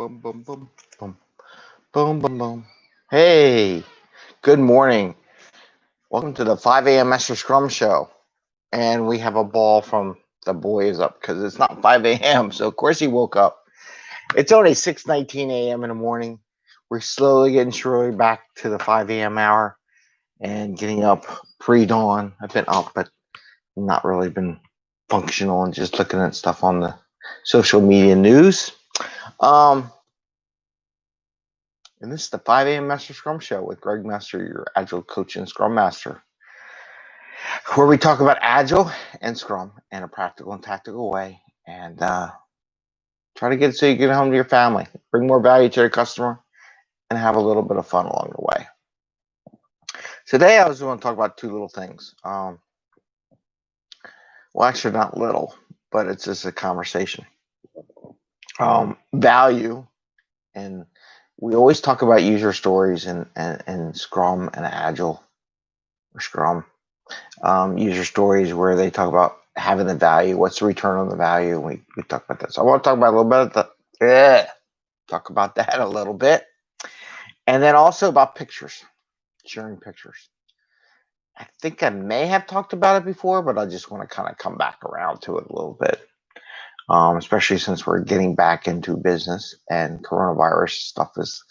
Boom, boom, boom, boom, boom, boom, boom. Hey, good morning. Welcome to the 5 a.m. Mester Scrum Show. And we have a ball from the boys up because it's not 5 a.m. So, of course, he woke up. It's only 6:19 a.m. in the morning. We're slowly getting surely back to the 5 a.m. hour and getting up pre-dawn. I've been up, but not really been functional and just looking at stuff on the social media news. And this is the 5 a.m. Mester Scrum Show with Greg Mester, your Agile coach and Scrum Master, where we talk about Agile and Scrum in a practical and tactical way and try to get it so you get home to your family, bring more value to your customer, and have a little bit of fun along the way. Today, I was going to talk about two little things. Well, actually, not little, but it's just a conversation. Value, and we always talk about user stories in Scrum and Agile or Scrum. User stories where they talk about having the value, what's the return on the value. We talk about that. So I want to talk about a little bit of talk about that a little bit. And then also about pictures, sharing pictures. I think I may have talked about it before, but I just want to kind of come back around to it a little bit. Especially since we're getting back into business and coronavirus stuff is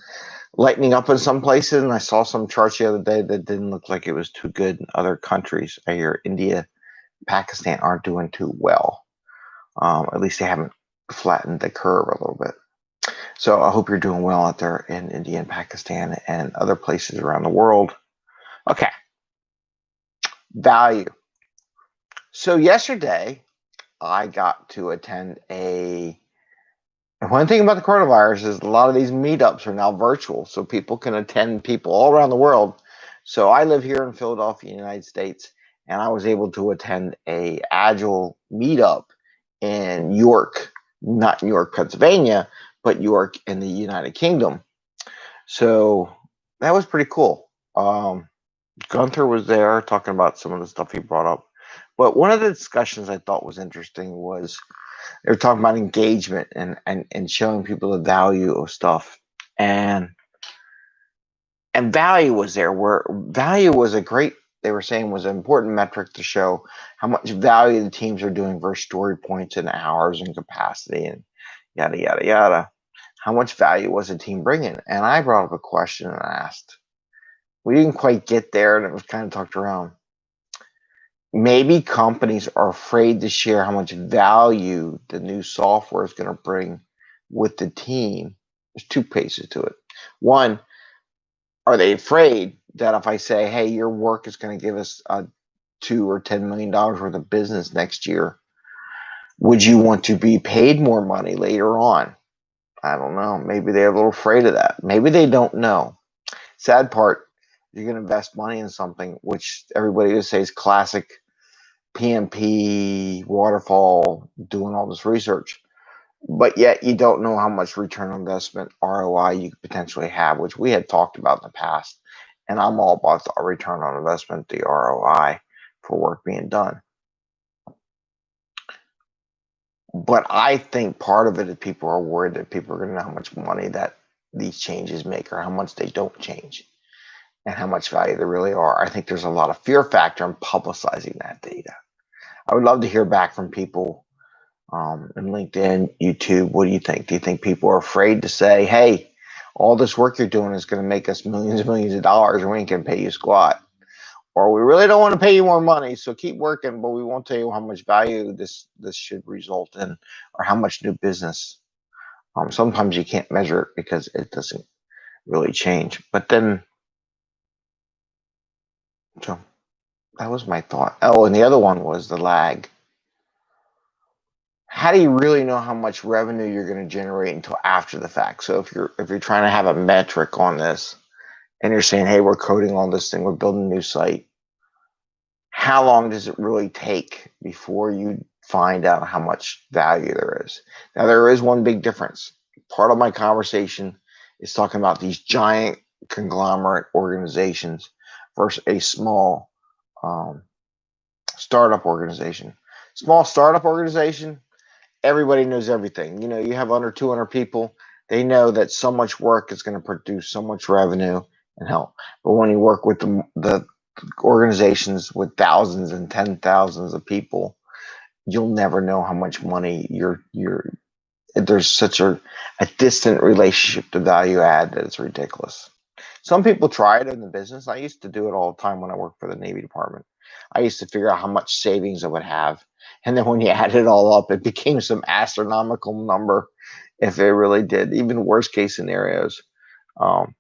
lightening up in some places. And I saw some charts the other day that didn't look like it was too good in other countries. I hear India, Pakistan aren't doing too well. At least they haven't flattened the curve a little bit. So I hope you're doing well out there in India and Pakistan and other places around the world. Okay. Value. So yesterday, I got to attend and one thing about the coronavirus is a lot of these meetups are now virtual, so people can attend people all around the world. So I live here in Philadelphia, United States, and I was able to attend a Agile meetup in York, not York, Pennsylvania, but York in the United Kingdom. So that was pretty cool. Gunther was there talking about some of the stuff he brought up. But one of the discussions I thought was interesting was they were talking about engagement and showing people the value of stuff. And value was there, where value was they were saying was an important metric to show how much value the teams are doing versus story points and hours and capacity and yada, yada, yada. How much value was the team bringing? And I brought up a question and asked. We didn't quite get there, and it was kind of talked around. Maybe companies are afraid to share how much value the new software is going to bring with the team. There's two pieces to it. One, are they afraid that if I say, hey, your work is going to give us $2 or $10 million worth of business next year, would you want to be paid more money later on? I don't know. Maybe they're a little afraid of that. Maybe they don't know. Sad part, you're going to invest money in something, which everybody would say is classic PMP, waterfall, doing all this research. But yet you don't know how much return on investment, ROI, you could potentially have, which we had talked about in the past. And I'm all about the return on investment, the ROI for work being done. But I think part of it is people are worried that people are going to know how much money that these changes make or how much they don't change and how much value they really are. I think there's a lot of fear factor in publicizing that data. I would love to hear back from people in LinkedIn, YouTube. What do you think? Do you think people are afraid to say, hey, all this work you're doing is going to make us millions and millions of dollars and we ain't going to pay you squat? Or we really don't want to pay you more money, so keep working, but we won't tell you how much value this should result in or how much new business. Sometimes you can't measure it because it doesn't really change. But then, so that was my thought. Oh, and the other one was the lag. How do you really know how much revenue you're going to generate until after the fact? So if you're trying to have a metric on this and you're saying, hey, we're coding on this thing, we're building a new site, how long does it really take before you find out how much value there is? Now, there is one big difference. Part of my conversation is talking about these giant conglomerate organizations versus a small startup organization. Small startup organization, everybody knows everything. You know, you have under 200 people. They know that so much work is going to produce so much revenue and help. But when you work with the organizations with thousands and 10,000s of people, you'll never know how much money there's such a distant relationship to value add that it's ridiculous. Some people try it in the business. I used to do it all the time when I worked for the Navy Department. I used to figure out how much savings I would have. And then when you add it all up, it became some astronomical number if it really did, even worst case scenarios. Um,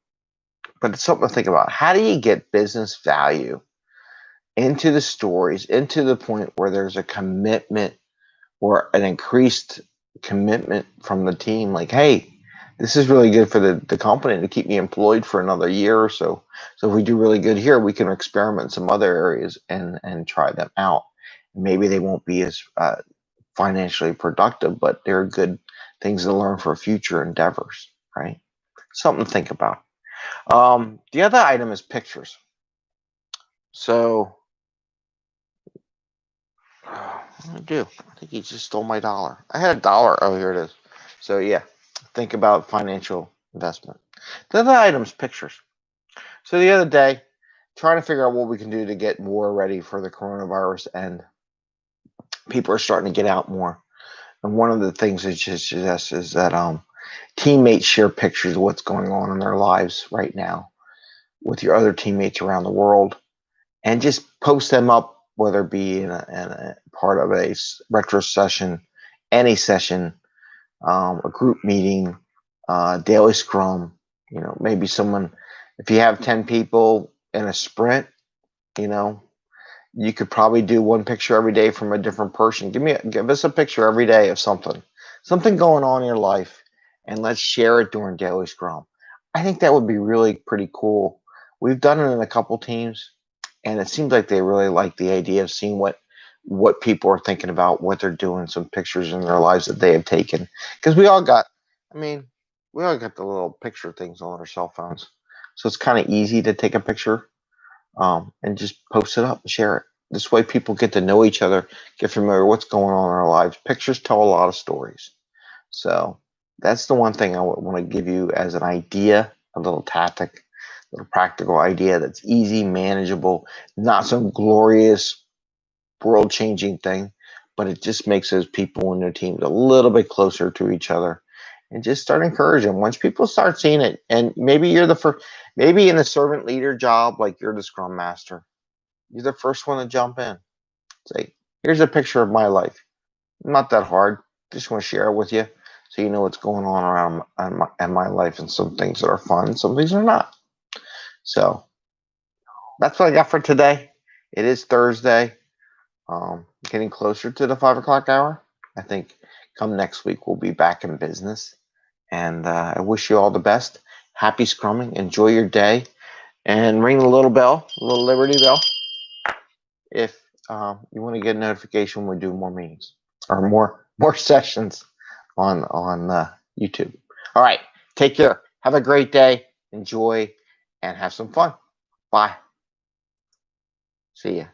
but it's something to think about. How do you get business value into the stories, into the point where there's a commitment or an increased commitment from the team? Like, hey, this is really good for the company to keep me employed for another year or so. So if we do really good here, we can experiment in some other areas and try them out. Maybe they won't be as financially productive, but they're good things to learn for future endeavors, right? Something to think about. The other item is pictures. So, what I do? I think he just stole my dollar. I had a dollar. Oh, here it is. So yeah, think about financial investment. The other item is pictures. So the other day, trying to figure out what we can do to get more ready for the coronavirus, and people are starting to get out more. And one of the things it suggests is that teammates share pictures of what's going on in their lives right now with your other teammates around the world, and just post them up, whether it be in a part of a retro session, any session, a group meeting, daily scrum. Maybe someone, if you have 10 people in a sprint, you could probably do one picture every day from a different person. Give us a picture every day of something going on in your life, and let's share it during daily scrum. I think that would be really pretty cool. We've done it in a couple teams, and it seems like they really like the idea of seeing what people are thinking about, what they're doing, some pictures in their lives that they have taken. Because we all got the little picture things on our cell phones, so it's kind of easy to take a picture and just post it up and share it. This way people get to know each other, get familiar with what's going on in our lives. Pictures tell a lot of stories. So that's the one thing I want to give you as an idea, a little tactic, a little practical idea that's easy, manageable, not some glorious world-changing thing, but it just makes those people and their teams a little bit closer to each other, and just start encouraging. Once people start seeing it, and maybe you're the first, maybe in a servant leader job, like you're the scrum master, you're the first one to jump in. Say, here's a picture of my life. Not that hard. Just want to share it with you so you know what's going on around my life, and some things that are fun, some things are not. So that's what I got for today. It is Thursday. Getting closer to the 5 o'clock hour. I think come next week we'll be back in business. And I wish you all the best. Happy scrumming. Enjoy your day. And ring the little bell, the little Liberty bell, if you want to get a notification when we do more meetings or more sessions on YouTube. All right. Take care. Have a great day. Enjoy and have some fun. Bye. See ya.